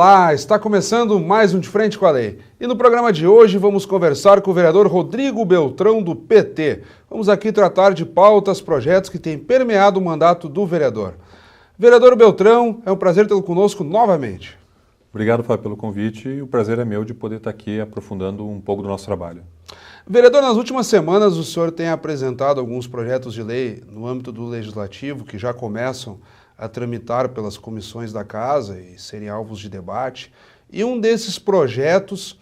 Olá, está começando mais um De Frente com a Lei. E no programa de hoje vamos conversar com o vereador Rodrigo Beltrão, do PT. Vamos aqui tratar de pautas, projetos que têm permeado o mandato do vereador. Vereador Beltrão, é um prazer tê-lo conosco novamente. Obrigado, Fábio, pelo convite e o prazer é meu de poder estar aqui aprofundando um pouco do nosso trabalho. Vereador, nas últimas semanas o senhor tem apresentado alguns projetos de lei no âmbito do Legislativo que já começam a tramitar pelas comissões da Casa e serem alvos de debate. E um desses projetos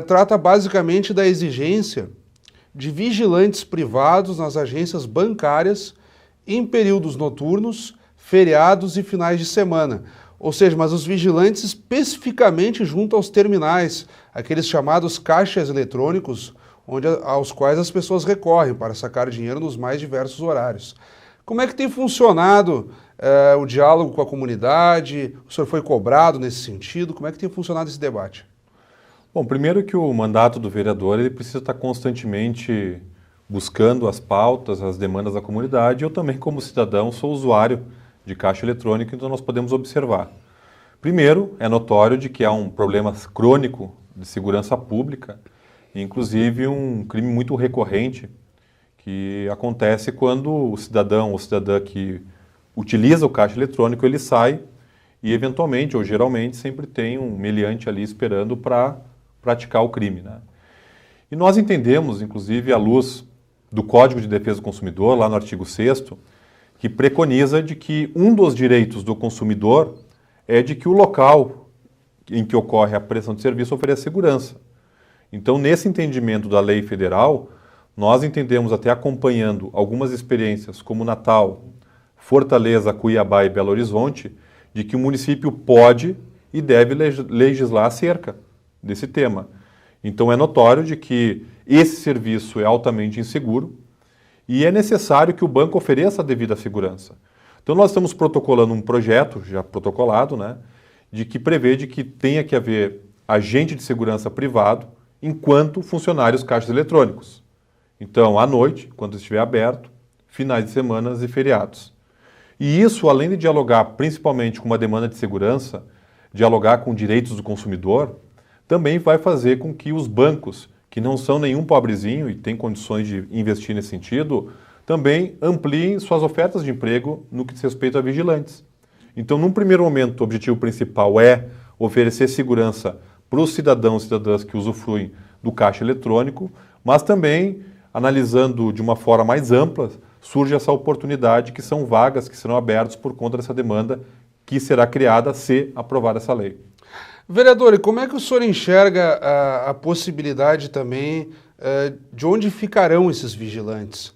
trata basicamente da exigência de vigilantes privados nas agências bancárias em períodos noturnos, feriados e finais de semana. Ou seja, mas os vigilantes especificamente junto aos terminais, aqueles chamados caixas eletrônicos, aos quais as pessoas recorrem para sacar dinheiro nos mais diversos horários. Como é que tem funcionado o diálogo com a comunidade? O senhor foi cobrado nesse sentido? Como é que tem funcionado esse debate? Bom, primeiro que o mandato do vereador ele precisa estar constantemente buscando as pautas, as demandas da comunidade. Eu também, como cidadão, sou usuário de caixa eletrônica, então nós podemos observar. Primeiro, é notório de que há um problema crônico de segurança pública, inclusive um crime muito recorrente que acontece quando o cidadão ou cidadã que utiliza o caixa eletrônico, ele sai e eventualmente ou geralmente sempre tem um meliante ali esperando para praticar o crime, né? E nós entendemos, inclusive à luz do Código de Defesa do Consumidor, lá no artigo 6º, que preconiza de que um dos direitos do consumidor é de que o local em que ocorre a prestação de serviço ofereça segurança. Então, nesse entendimento da lei federal, nós entendemos, até acompanhando algumas experiências como Natal, Fortaleza, Cuiabá e Belo Horizonte, de que o município pode e deve legislar acerca desse tema. Então, é notório de que esse serviço é altamente inseguro e é necessário que o banco ofereça a devida segurança. Então, nós estamos protocolando um projeto, já protocolado, né, de que prevê de que tenha que haver agente de segurança privado enquanto funcionários caixas eletrônicos. Então, à noite, quando estiver aberto, finais de semana e feriados. E isso, além de dialogar principalmente com uma demanda de segurança, dialogar com direitos do consumidor, também vai fazer com que os bancos, que não são nenhum pobrezinho e têm condições de investir nesse sentido, também ampliem suas ofertas de emprego no que diz respeito a vigilantes. Então, num primeiro momento, o objetivo principal é oferecer segurança para os cidadãos e cidadãs que usufruem do caixa eletrônico, mas também, analisando de uma forma mais ampla, surge essa oportunidade que são vagas que serão abertas por conta dessa demanda que será criada se aprovada essa lei. Vereador, e como é que o senhor enxerga a possibilidade também de onde ficarão esses vigilantes?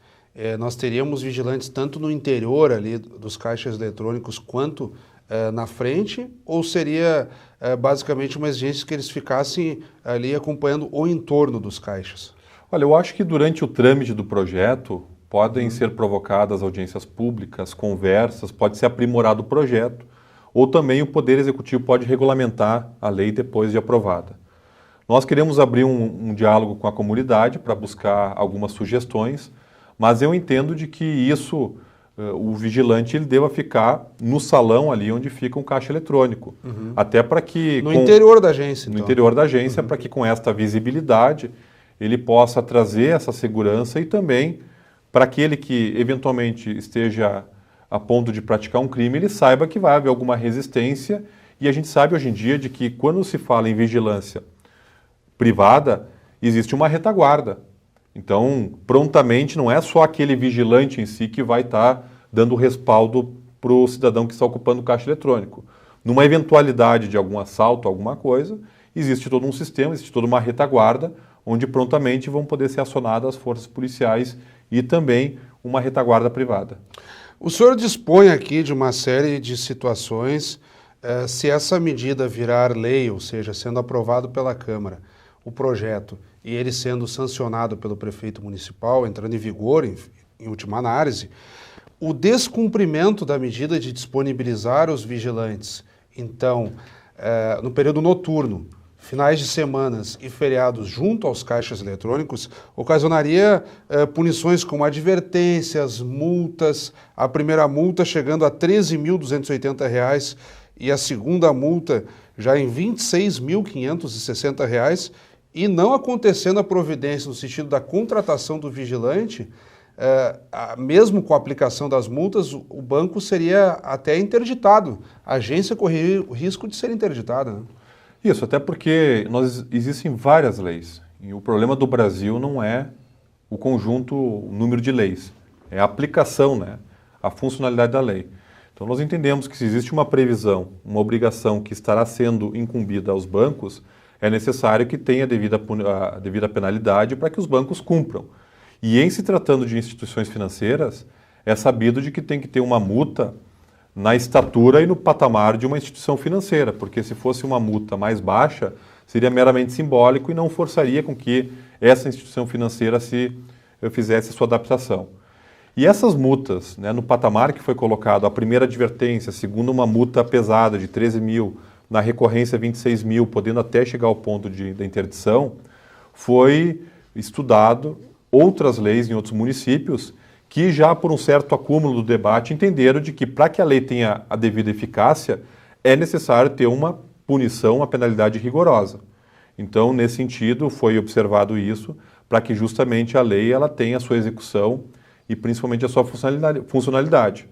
Nós teríamos vigilantes tanto no interior ali dos caixas eletrônicos quanto na frente, ou seria basicamente uma exigência que eles ficassem ali acompanhando o entorno dos caixas? Olha, eu acho que durante o trâmite do projeto podem ser provocadas audiências públicas, conversas, pode ser aprimorado o projeto, ou também o Poder Executivo pode regulamentar a lei depois de aprovada. Nós queremos abrir um diálogo com a comunidade para buscar algumas sugestões, mas eu entendo de que isso, o vigilante ele deva ficar no salão ali onde fica um caixa eletrônico. Até para que... No interior da agência, então. No interior da agência, para que com esta visibilidade ele possa trazer essa segurança e também para aquele que eventualmente esteja a ponto de praticar um crime, ele saiba que vai haver alguma resistência. E a gente sabe hoje em dia de que quando se fala em vigilância privada, existe uma retaguarda. Então, prontamente, não é só aquele vigilante em si que vai estar dando respaldo para o cidadão que está ocupando o caixa eletrônico. Numa eventualidade de algum assalto, alguma coisa, existe todo um sistema, existe toda uma retaguarda, onde prontamente vão poder ser acionadas as forças policiais e também uma retaguarda privada. O senhor dispõe aqui de uma série de situações, se essa medida virar lei, ou seja, sendo aprovado pela Câmara, o projeto, e ele sendo sancionado pelo prefeito municipal, entrando em vigor, em última análise, o descumprimento da medida de disponibilizar os vigilantes, então, no período noturno, finais de semanas e feriados junto aos caixas eletrônicos, ocasionaria punições como advertências, multas, a primeira multa chegando a R$ 13.280 e a segunda multa já em R$ 26.560, e não acontecendo a providência no sentido da contratação do vigilante, mesmo com a aplicação das multas, o banco seria até interditado. A agência correria o risco de ser interditada, né? Isso, até porque existem várias leis. E o problema do Brasil não é o conjunto, o número de leis. É a aplicação, né? A funcionalidade da lei. Então nós entendemos que se existe uma previsão, uma obrigação que estará sendo incumbida aos bancos, é necessário que tenha a devida penalidade para que os bancos cumpram. E em se tratando de instituições financeiras, é sabido de que tem que ter uma multa na estatura e no patamar de uma instituição financeira, porque se fosse uma multa mais baixa, seria meramente simbólico e não forçaria com que essa instituição financeira fizesse a sua adaptação. E essas multas, né, no patamar que foi colocado, a primeira advertência, a segunda uma multa pesada de 13 mil, na recorrência 26 mil, podendo até chegar ao ponto da interdição, foi estudado outras leis em outros municípios que já por um certo acúmulo do debate entenderam de que para que a lei tenha a devida eficácia é necessário ter uma punição, uma penalidade rigorosa. Então, nesse sentido, foi observado isso para que justamente a lei ela tenha a sua execução e principalmente a sua funcionalidade.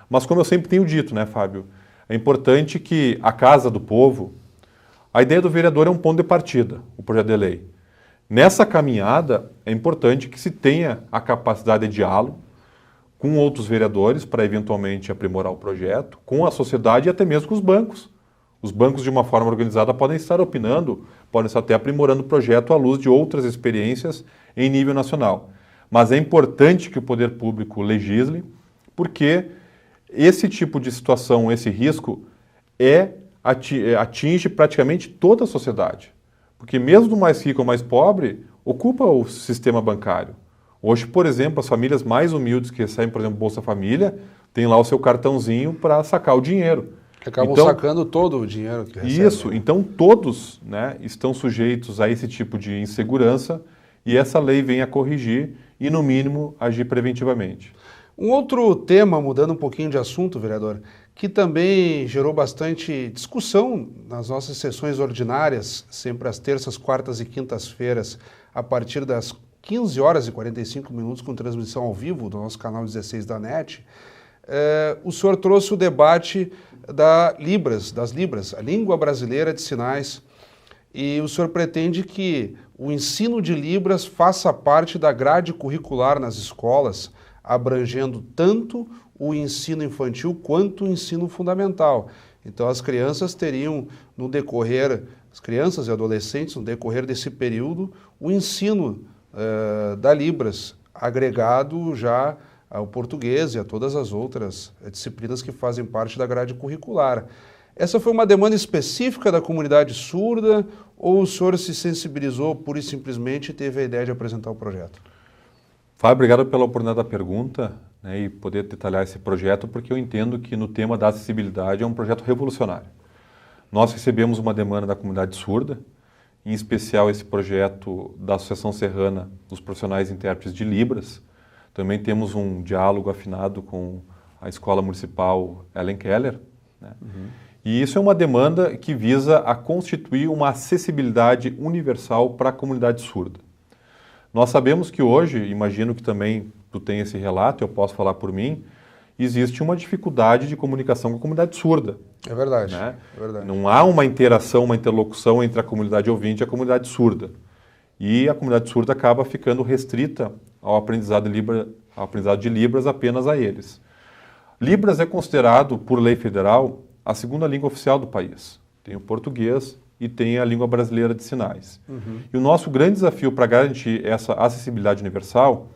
Mas como eu sempre tenho dito, né, Fábio, é importante que a Casa do Povo, a ideia do vereador é um ponto de partida, o projeto de lei. Nessa caminhada, é importante que se tenha a capacidade de diálogo com outros vereadores para eventualmente aprimorar o projeto, com a sociedade e até mesmo com os bancos. Os bancos, de uma forma organizada, podem estar opinando, podem estar até aprimorando o projeto à luz de outras experiências em nível nacional. Mas é importante que o poder público legisle, porque esse tipo de situação, esse risco, atinge praticamente toda a sociedade. Porque mesmo do mais rico ou mais pobre, ocupa o sistema bancário. Hoje, por exemplo, as famílias mais humildes que recebem, por exemplo, Bolsa Família, têm lá o seu cartãozinho para sacar o dinheiro. Que acabam sacando todo o dinheiro que recebem. Isso, então todos, né, estão sujeitos a esse tipo de insegurança e essa lei vem a corrigir e, no mínimo, agir preventivamente. Um outro tema, mudando um pouquinho de assunto, vereador, que também gerou bastante discussão nas nossas sessões ordinárias, sempre às terças, quartas e quintas-feiras, a partir das 15 horas e 45 minutos, com transmissão ao vivo do nosso canal 16 da NET, o senhor trouxe o debate das Libras, a língua brasileira de sinais, e o senhor pretende que o ensino de Libras faça parte da grade curricular nas escolas, abrangendo tanto o ensino infantil quanto o ensino fundamental. Então as crianças teriam, as crianças e adolescentes, no decorrer desse período, o ensino da Libras, agregado já ao português e a todas as outras disciplinas que fazem parte da grade curricular. Essa foi uma demanda específica da comunidade surda ou o senhor se sensibilizou pura e simplesmente e teve a ideia de apresentar o projeto? Fábio, obrigado pela oportunidade da pergunta, né, e poder detalhar esse projeto, porque eu entendo que no tema da acessibilidade é um projeto revolucionário. Nós recebemos uma demanda da comunidade surda, em especial esse projeto da Associação Serrana dos Profissionais e Intérpretes de Libras. Também temos um diálogo afinado com a Escola Municipal Ellen Keller, né? E isso é uma demanda que visa a constituir uma acessibilidade universal para a comunidade surda. Nós sabemos que hoje, imagino que também tu tem esse relato, eu posso falar por mim, existe uma dificuldade de comunicação com a comunidade surda. É verdade, né? É verdade. Não há uma interação, uma interlocução entre a comunidade ouvinte e a comunidade surda. E a comunidade surda acaba ficando restrita ao aprendizado de Libras apenas a eles. Libras é considerado, por lei federal, a segunda língua oficial do país. Tem o português e tem a língua brasileira de sinais. E o nosso grande desafio para garantir essa acessibilidade universal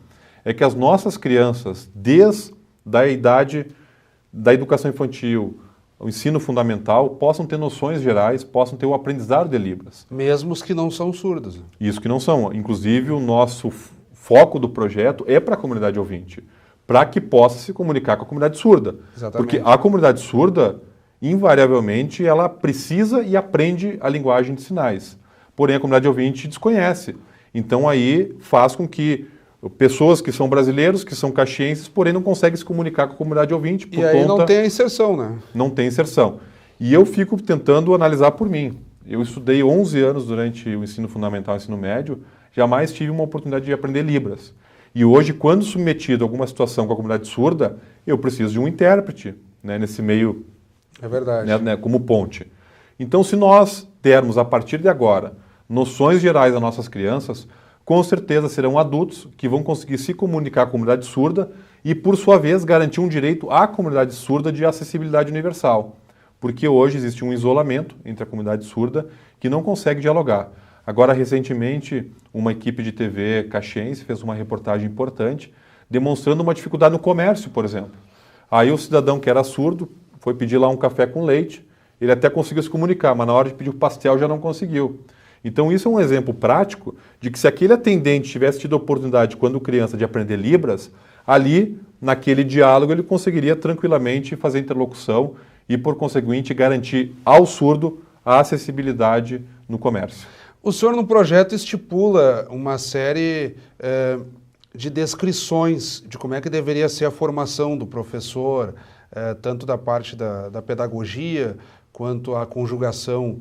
é que as nossas crianças, desde a idade da educação infantil, o ensino fundamental, possam ter noções gerais, possam ter o aprendizado de Libras. Mesmo os que não são surdos. Isso que não são. Inclusive, o nosso foco do projeto é para a comunidade ouvinte, para que possa se comunicar com a comunidade surda. Exatamente. Porque a comunidade surda, invariavelmente, ela precisa e aprende a linguagem de sinais. Porém, a comunidade ouvinte desconhece. Então, aí faz com que pessoas que são brasileiros, que são caxienses, porém não conseguem se comunicar com a comunidade ouvinte por conta... E aí não tem a inserção, né? Não tem inserção. E eu fico tentando analisar por mim. Eu estudei 11 anos durante o ensino fundamental e ensino médio, jamais tive uma oportunidade de aprender Libras. E hoje, quando submetido a alguma situação com a comunidade surda, eu preciso de um intérprete, né, nesse meio, É verdade. né, como ponte. Então, se nós dermos, a partir de agora, noções gerais às nossas crianças, com certeza serão adultos que vão conseguir se comunicar com a comunidade surda e, por sua vez, garantir um direito à comunidade surda de acessibilidade universal. Porque hoje existe um isolamento entre a comunidade surda que não consegue dialogar. Agora, recentemente, uma equipe de TV caxiense fez uma reportagem importante demonstrando uma dificuldade no comércio, por exemplo. Aí o cidadão que era surdo foi pedir lá um café com leite, ele até conseguiu se comunicar, mas na hora de pedir o pastel já não conseguiu. Então isso é um exemplo prático de que se aquele atendente tivesse tido a oportunidade, quando criança, de aprender Libras, ali, naquele diálogo, ele conseguiria tranquilamente fazer interlocução e, por conseguinte, garantir ao surdo a acessibilidade no comércio. O senhor, no projeto, estipula uma série de descrições de como é que deveria ser a formação do professor, tanto da parte da pedagogia, quanto a conjugação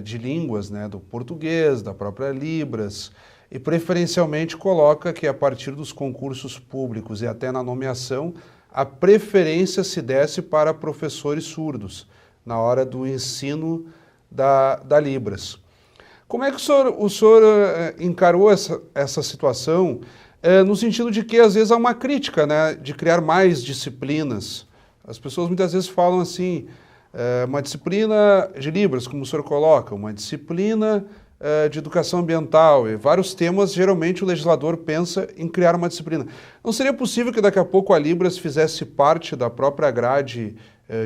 de línguas, né, do português, da própria Libras, e preferencialmente coloca que a partir dos concursos públicos e até na nomeação, a preferência se desse para professores surdos, na hora do ensino da Libras. Como é que o senhor encarou essa situação, no sentido de que às vezes há uma crítica, né, de criar mais disciplinas? As pessoas muitas vezes falam assim, uma disciplina de Libras, como o senhor coloca, uma disciplina de educação ambiental, e vários temas, geralmente o legislador pensa em criar uma disciplina. Não seria possível que daqui a pouco a Libras fizesse parte da própria grade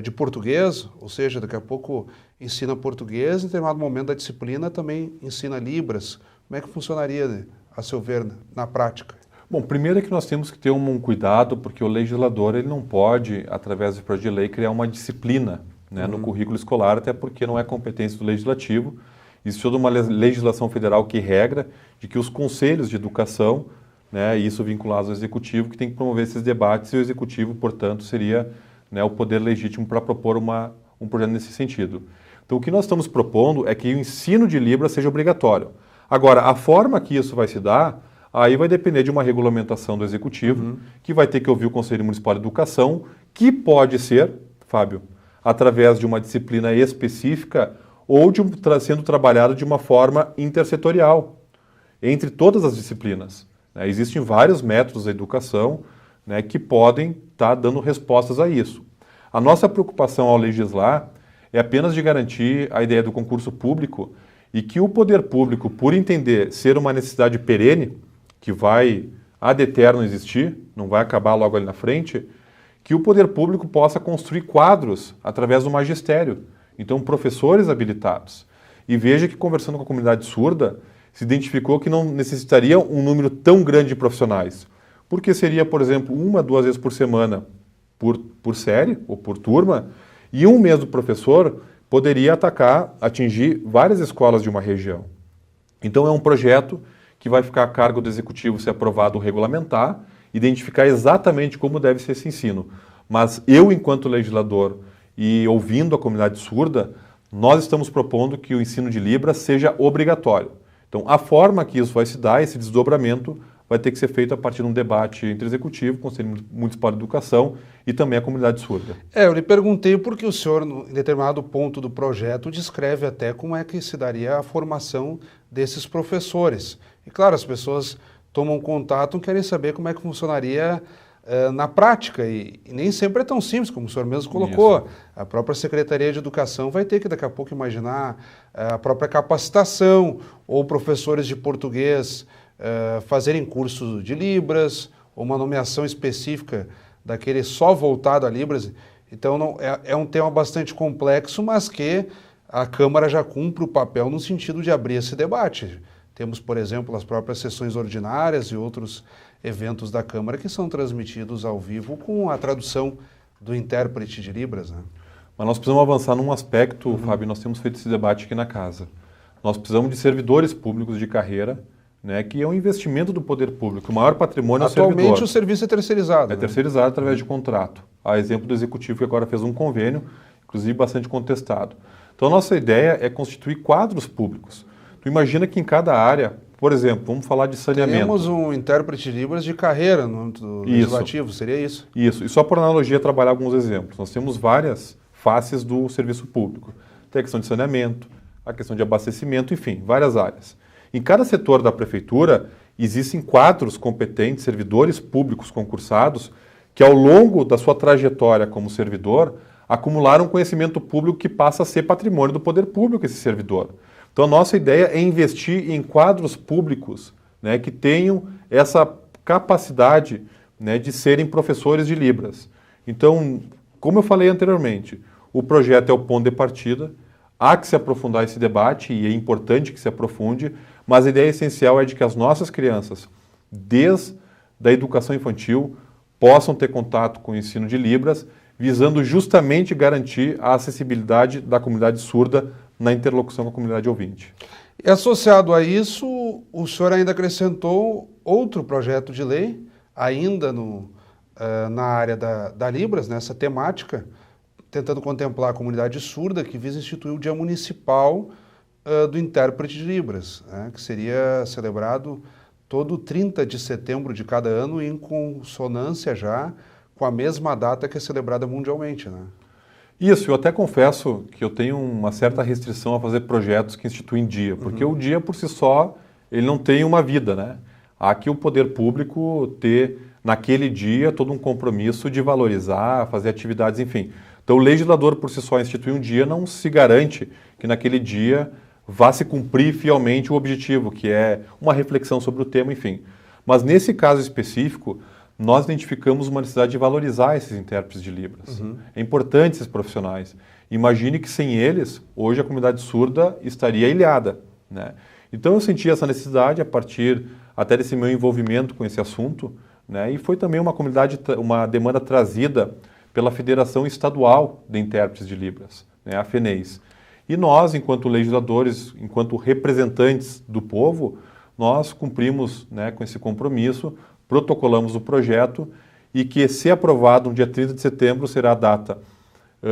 de português, ou seja, daqui a pouco ensina português, em determinado momento da disciplina também ensina Libras? Como é que funcionaria, a seu ver, na prática? Bom, primeiro é que nós temos que ter um cuidado, porque o legislador ele não pode, através do projeto de lei, criar uma disciplina, né, no currículo escolar, até porque não é competência do legislativo. Existe toda uma legislação federal que regra de que os conselhos de educação, né, isso vinculados ao executivo, que tem que promover esses debates, e o executivo, portanto, seria, né, o poder legítimo para propor um projeto nesse sentido. Então, o que nós estamos propondo é que o ensino de Libras seja obrigatório. Agora, a forma que isso vai se dar, aí vai depender de uma regulamentação do executivo, que vai ter que ouvir o Conselho Municipal de Educação, que pode ser, Fábio, através de uma disciplina específica ou sendo trabalhado de uma forma intersetorial, entre todas as disciplinas. Né? Existem vários métodos da educação, né, que podem estar dando respostas a isso. A nossa preocupação ao legislar é apenas de garantir a ideia do concurso público e que o poder público, por entender ser uma necessidade perene, que vai ad eterno existir, não vai acabar logo ali na frente, que o poder público possa construir quadros através do magistério. Então, professores habilitados. E veja que, conversando com a comunidade surda, se identificou que não necessitaria um número tão grande de profissionais, porque seria, por exemplo, 1 a 2 vezes por semana por série ou por turma, e um mês do professor poderia atingir várias escolas de uma região. Então, é um projeto que vai ficar a cargo do executivo, se aprovado, regulamentar, identificar exatamente como deve ser esse ensino. Mas eu, enquanto legislador, e ouvindo a comunidade surda, nós estamos propondo que o ensino de Libras seja obrigatório. Então, a forma que isso vai se dar, esse desdobramento, vai ter que ser feito a partir de um debate entre o Executivo, Conselho Municipal de Educação e também a comunidade surda. Eu lhe perguntei porque o senhor, em determinado ponto do projeto, descreve até como é que se daria a formação desses professores. E, claro, as pessoas tomam contato e querem saber como é que funcionaria na prática, e nem sempre é tão simples, como o senhor mesmo colocou. Isso. A própria Secretaria de Educação vai ter que, daqui a pouco, imaginar a própria capacitação, ou professores de português fazerem curso de Libras, ou uma nomeação específica daquele só voltado a Libras. Então, é um tema bastante complexo, mas que a Câmara já cumpre o papel no sentido de abrir esse debate. Temos, por exemplo, as próprias sessões ordinárias e outros eventos da Câmara que são transmitidos ao vivo com a tradução do intérprete de Libras, né? Mas nós precisamos avançar num aspecto, Fábio, nós temos feito esse debate aqui na casa. Nós precisamos de servidores públicos de carreira, né, que é um investimento do poder público. O maior patrimônio é o servidor. Atualmente o serviço é terceirizado. É terceirizado através de contrato. A exemplo do Executivo, que agora fez um convênio inclusive bastante contestado. Então a nossa ideia é constituir quadros públicos. Tu imagina que em cada área, por exemplo, vamos falar de saneamento. Temos um intérprete de Libras de carreira no âmbito do legislativo, seria isso? Isso, e só por analogia trabalhar alguns exemplos. Nós temos várias faces do serviço público. Tem a questão de saneamento, a questão de abastecimento, enfim, várias áreas. Em cada setor da prefeitura, existem quadros competentes, servidores públicos concursados, que ao longo da sua trajetória como servidor, acumularam conhecimento público que passa a ser patrimônio do poder público, esse servidor. Então a nossa ideia é investir em quadros públicos, né, que tenham essa capacidade, né, de serem professores de Libras. Então, como eu falei anteriormente, o projeto é o ponto de partida, há que se aprofundar esse debate e é importante que se aprofunde, mas a ideia essencial é de que as nossas crianças, desde a educação infantil, possam ter contato com o ensino de Libras, visando justamente garantir a acessibilidade da comunidade surda na interlocução com a comunidade ouvinte. E associado a isso, o senhor ainda acrescentou outro projeto de lei, ainda na área da Libras, nessa temática, tentando contemplar a comunidade surda, que visa instituir o Dia Municipal do Intérprete de Libras, né, que seria celebrado todo 30 de setembro de cada ano, em consonância já com a mesma data que é celebrada mundialmente, né? Isso, eu até confesso que eu tenho uma certa restrição a fazer projetos que instituem dia, porque o dia por si só, ele não tem uma vida, né? Há que o poder público ter, naquele dia, todo um compromisso de valorizar, fazer atividades, enfim. Então o legislador por si só instituir um dia não se garante que naquele dia vá se cumprir fielmente o objetivo, que é uma reflexão sobre o tema, enfim. Mas nesse caso específico, nós identificamos uma necessidade de valorizar esses intérpretes de Libras. É importante esses profissionais. Imagine que sem eles, hoje a comunidade surda estaria ilhada, né? Então eu senti essa necessidade a partir até desse meu envolvimento com esse assunto, né? E foi também uma demanda trazida pela Federação Estadual de Intérpretes de Libras, né? A FENEIS. E nós, enquanto legisladores, enquanto representantes do povo, nós cumprimos, né, com esse compromisso, protocolamos o projeto e que, se aprovado no dia 30 de setembro, será a data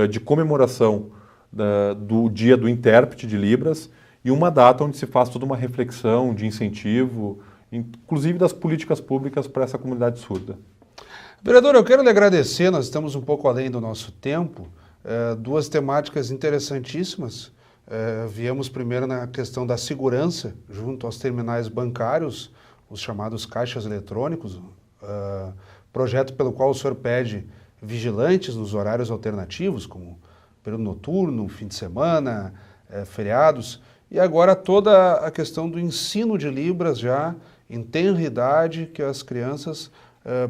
de comemoração do Dia do Intérprete de Libras e uma data onde se faz toda uma reflexão de incentivo, inclusive das políticas públicas para essa comunidade surda. Vereador, eu quero lhe agradecer, nós estamos um pouco além do nosso tempo, duas temáticas interessantíssimas. Viemos primeiro na questão da segurança junto aos terminais bancários, os chamados caixas eletrônicos, projeto pelo qual o senhor pede vigilantes nos horários alternativos, como período noturno, fim de semana, feriados, e agora toda a questão do ensino de Libras já em tenra idade, que as crianças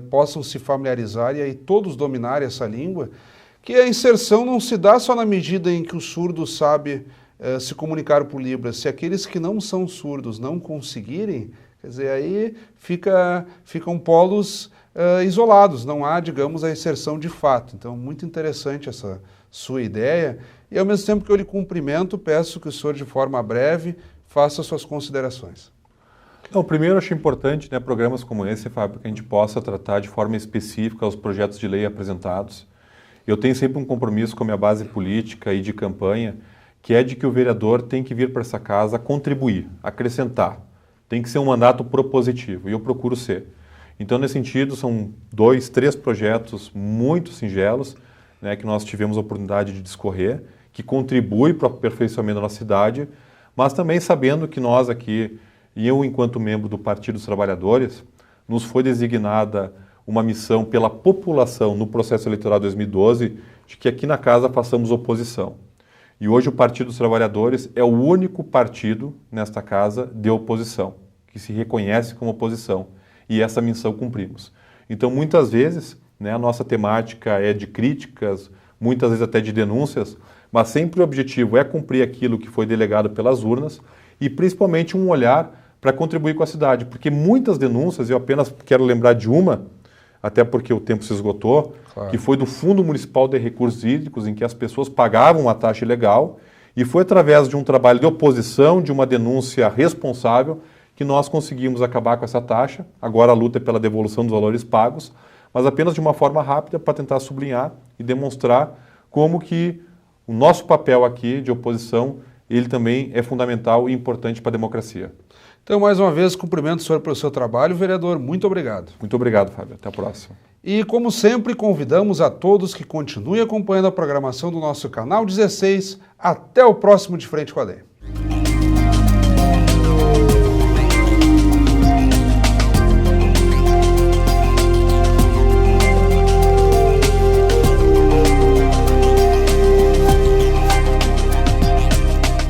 possam se familiarizar e aí todos dominarem essa língua, que a inserção não se dá só na medida em que o surdo sabe se comunicar por Libras. Se aqueles que não são surdos não conseguirem, quer dizer, aí ficam polos isolados, não há, digamos, a inserção de fato. Então, muito interessante essa sua ideia. E, ao mesmo tempo que eu lhe cumprimento, peço que o senhor, de forma breve, faça suas considerações. Então, primeiro, eu acho importante, né, programas como esse, Fábio, que a gente possa tratar de forma específica os projetos de lei apresentados. Eu tenho sempre um compromisso com a minha base política e de campanha, que é de que o vereador tem que vir para essa casa contribuir, acrescentar. Tem que ser um mandato propositivo, e eu procuro ser. Então, nesse sentido, são 2, 3 projetos muito singelos, né, que nós tivemos a oportunidade de discorrer, que contribuem para o aperfeiçoamento da nossa cidade, mas também sabendo que nós aqui, e eu enquanto membro do Partido dos Trabalhadores, nos foi designada uma missão pela população no processo eleitoral de 2012, de que aqui na casa façamos oposição. E hoje o Partido dos Trabalhadores é o único partido nesta casa de oposição, que se reconhece como oposição. E essa missão cumprimos. Então, muitas vezes, né, a nossa temática é de críticas, muitas vezes até de denúncias, mas sempre o objetivo é cumprir aquilo que foi delegado pelas urnas e principalmente um olhar para contribuir com a cidade. Porque muitas denúncias, eu apenas quero lembrar de uma, até porque o tempo se esgotou, claro, que foi do Fundo Municipal de Recursos Hídricos, em que as pessoas pagavam uma taxa ilegal, e foi através de um trabalho de oposição, de uma denúncia responsável, que nós conseguimos acabar com essa taxa. Agora a luta é pela devolução dos valores pagos, mas apenas de uma forma rápida para tentar sublinhar e demonstrar como que o nosso papel aqui de oposição, ele também é fundamental e importante para a democracia. Então, mais uma vez, cumprimento o senhor pelo seu trabalho, vereador. Muito obrigado. Muito obrigado, Fábio. Até a próxima. E, como sempre, convidamos a todos que continuem acompanhando a programação do nosso canal 16. Até o próximo De Frente com a Lei.